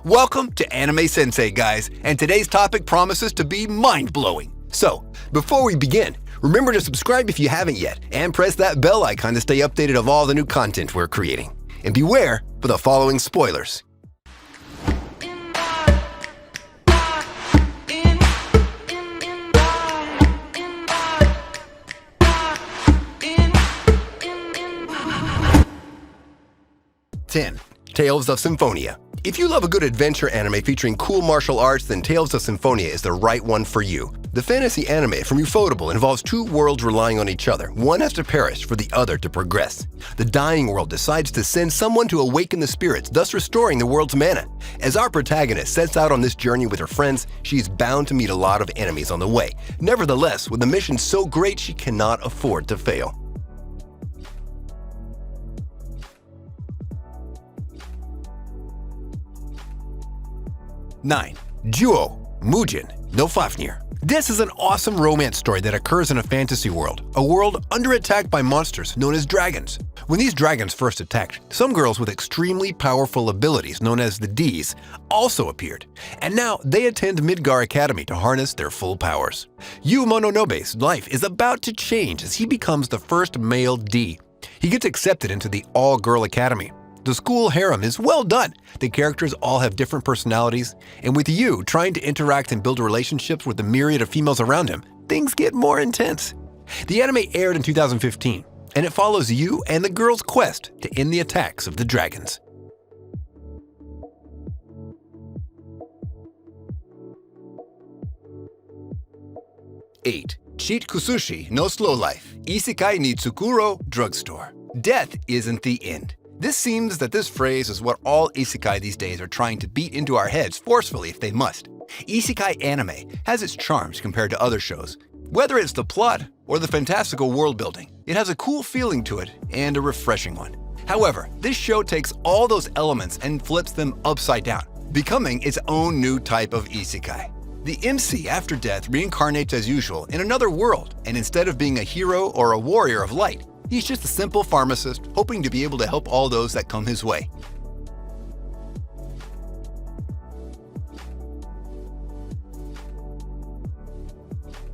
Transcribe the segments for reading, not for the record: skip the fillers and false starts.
Welcome to Anime Sensei, guys, and today's topic promises to be mind-blowing. So, before we begin, remember to subscribe if you haven't yet, and press that bell icon to stay updated of all the new content we're creating. And beware for the following spoilers. Tales of Symphonia. If you love a good adventure anime featuring cool martial arts, then Tales of Symphonia is the right one for you. The fantasy anime from Ufotable involves two worlds relying on each other. One has to perish for the other to progress. The dying world decides to send someone to awaken the spirits, thus restoring the world's mana. As our protagonist sets out on this journey with her friends, she's bound to meet a lot of enemies on the way. Nevertheless, with a mission so great she cannot afford to fail. 9. Juo Mujin no Fafnir. This is an awesome romance story that occurs in a fantasy world, a world under attack by monsters known as dragons. When these dragons first attacked, some girls with extremely powerful abilities known as the Ds also appeared, and now they attend Midgar Academy to harness their full powers. Yu Mononobe's life is about to change as he becomes the first male D. He gets accepted into the all-girl academy. The school harem is well done. The characters all have different personalities, and with Yu trying to interact and build relationships with the myriad of females around him, things get more intense. The anime aired in 2015, and it follows Yu and the girls' quest to end the attacks of the dragons. 8. Cheat Kusushi no Slow Life Isekai ni Tsukuro Drugstore. Death isn't the end. This seems that this phrase is what all isekai these days are trying to beat into our heads forcefully if they must. Isekai anime has its charms compared to other shows. Whether it's the plot or the fantastical world building, it has a cool feeling to it and a refreshing one. However, this show takes all those elements and flips them upside down, becoming its own new type of isekai. The MC after death reincarnates as usual in another world, and instead of being a hero or a warrior of light, he's just a simple pharmacist hoping to be able to help all those that come his way.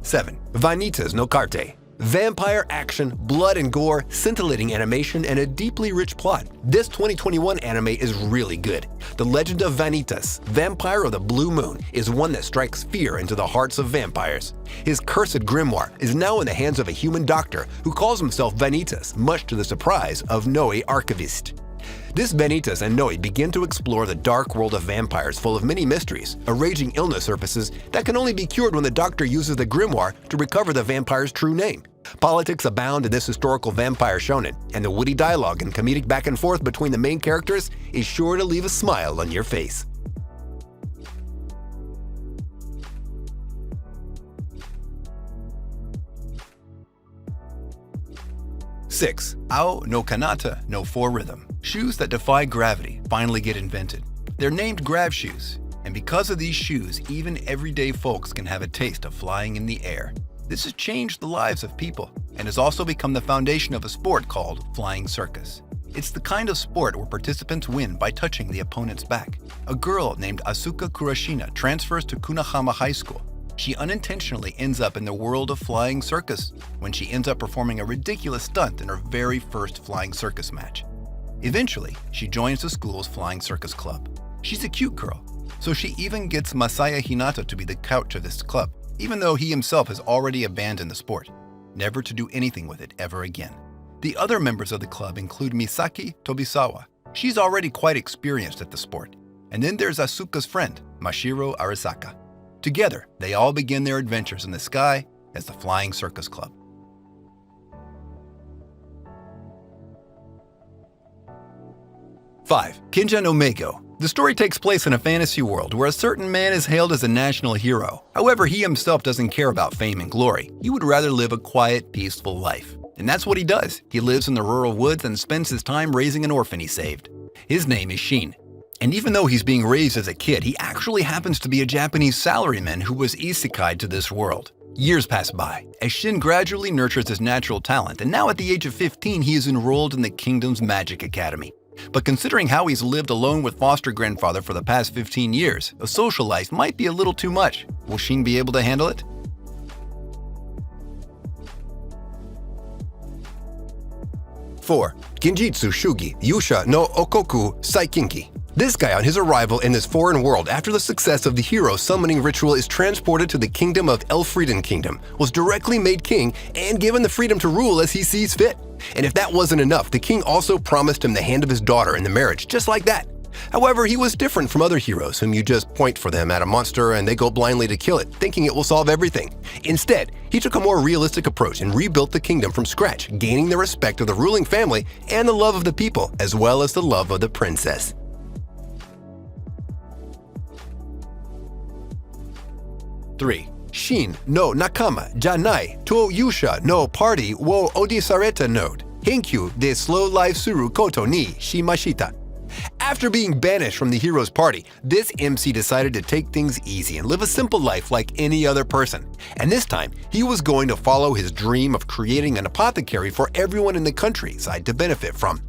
7. Vanitas no Carte. Vampire action, blood and gore, scintillating animation, and a deeply rich plot. This 2021 anime is really good. The Legend of Vanitas, Vampire of the Blue Moon, is one that strikes fear into the hearts of vampires. His cursed grimoire is now in the hands of a human doctor who calls himself Vanitas, much to the surprise of Noe Archivist. This Vanitas and Noe begin to explore the dark world of vampires full of many mysteries. A raging illness surfaces that can only be cured when the doctor uses the grimoire to recover the vampire's true name. Politics abound in this historical vampire shonen, and the witty dialogue and comedic back and forth between the main characters is sure to leave a smile on your face. 6. Ao no Kanata no 4 Rhythm. Shoes that defy gravity finally get invented. They're named Grav shoes, and because of these shoes, even everyday folks can have a taste of flying in the air. This has changed the lives of people, and has also become the foundation of a sport called flying circus. It's the kind of sport where participants win by touching the opponent's back. A girl named Asuka Kurashina transfers to Kunahama High School. She unintentionally ends up in the world of flying circus when she ends up performing a ridiculous stunt in her very first flying circus match. Eventually, she joins the school's flying circus club. She's a cute girl, so she even gets Masaya Hinata to be the coach of this club, even though he himself has already abandoned the sport, never to do anything with it ever again. The other members of the club include Misaki Tobisawa. She's already quite experienced at the sport. And then there's Asuka's friend, Mashiro Arisaka. Together, they all begin their adventures in the sky as the Flying Circus Club. 5. Kinja no Meigo. The story takes place in a fantasy world where a certain man is hailed as a national hero. However, he himself doesn't care about fame and glory. He would rather live a quiet, peaceful life. And that's what he does. He lives in the rural woods and spends his time raising an orphan he saved. His name is Shin. And even though he's being raised as a kid, he actually happens to be a Japanese salaryman who was isekai'd to this world. Years pass by, as Shin gradually nurtures his natural talent, and now at the age of 15 he is enrolled in the kingdom's magic academy. But considering how he's lived alone with foster grandfather for the past 15 years, a social life might be a little too much. Will Shin be able to handle it? 4. Genjitsu Shugi Yusha no Okoku Saikinki. This guy, on his arrival in this foreign world after the success of the hero summoning ritual, is transported to the kingdom of Elfrieden Kingdom, was directly made king, and given the freedom to rule as he sees fit. And if that wasn't enough, the king also promised him the hand of his daughter in the marriage, just like that. However, he was different from other heroes whom you just point for them at a monster and they go blindly to kill it, thinking it will solve everything. Instead, he took a more realistic approach and rebuilt the kingdom from scratch, gaining the respect of the ruling family and the love of the people, as well as the love of the princess. 3. Shin no nakama janai to yusha no party wo odisareta node. Henkyu de slow life suru koto ni shimashita. After being banished from the hero's party, this MC decided to take things easy and live a simple life like any other person. And this time, he was going to follow his dream of creating an apothecary for everyone in the countryside to benefit from.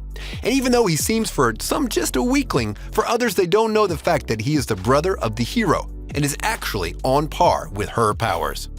And even though he seems for some just a weakling, for others they don't know the fact that he is the brother of the hero and is actually on par with her powers.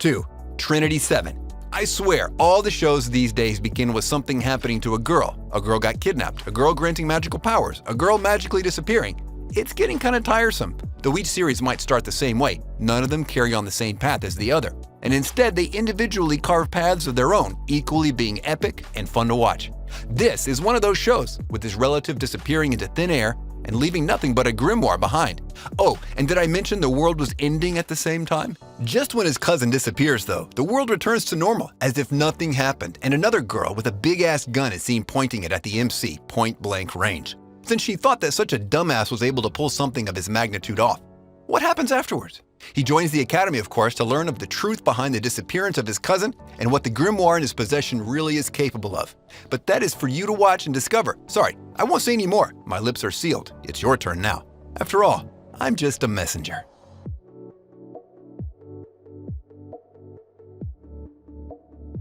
2. Trinity 7. I swear, all the shows these days begin with something happening to a girl. A girl got kidnapped, a girl granting magical powers, a girl magically disappearing. It's getting kind of tiresome. Though each series might start the same way, none of them carry on the same path as the other. And instead, they individually carve paths of their own, equally being epic and fun to watch. This is one of those shows, with his relative disappearing into thin air and leaving nothing but a grimoire behind. Oh, and did I mention the world was ending at the same time? Just when his cousin disappears, though, the world returns to normal, as if nothing happened, and another girl with a big-ass gun is seen pointing it at the MC, point-blank range. Since she thought that such a dumbass was able to pull something of his magnitude off. What happens afterwards? He joins the academy, of course, to learn of the truth behind the disappearance of his cousin and what the grimoire in his possession really is capable of. But that is for you to watch and discover. Sorry, I won't say any more. My lips are sealed. It's your turn now. After all, I'm just a messenger.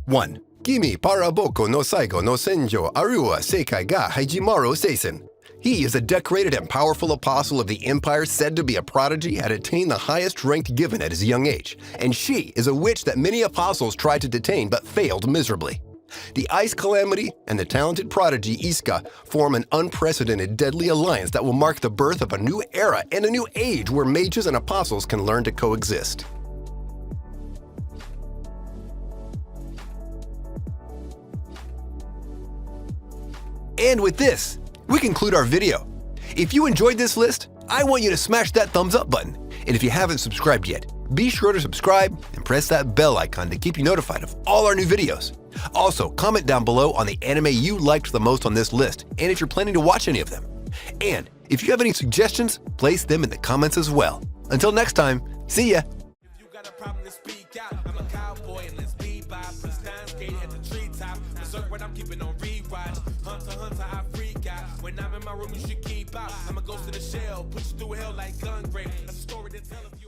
1. Kimi para boko no saigo no senjo aruwa seikai ga haijimaru seisen. He is a decorated and powerful apostle of the empire, said to be a prodigy, had attained the highest rank given at his young age, and she is a witch that many apostles tried to detain but failed miserably. The ice calamity and the talented prodigy Iska form an unprecedented deadly alliance that will mark the birth of a new era and a new age where mages and apostles can learn to coexist. And with this, we conclude our video. If you enjoyed this list, I want you to smash that thumbs up button. And if you haven't subscribed yet, be sure to subscribe and press that bell icon to keep you notified of all our new videos. Also, comment down below on the anime you liked the most on this list, and if you're planning to watch any of them. And if you have any suggestions, place them in the comments as well. Until next time, see ya! If you got a problem to speak out, I'm a cowboy and let's be by. Prince time skating at the treetop. Berserk what I'm keeping on rewatch. Hunter, I freak out. When I'm in my room, you should keep out. I'm a ghost in the shell, push through hell like gun grave. That's a story to tell of you.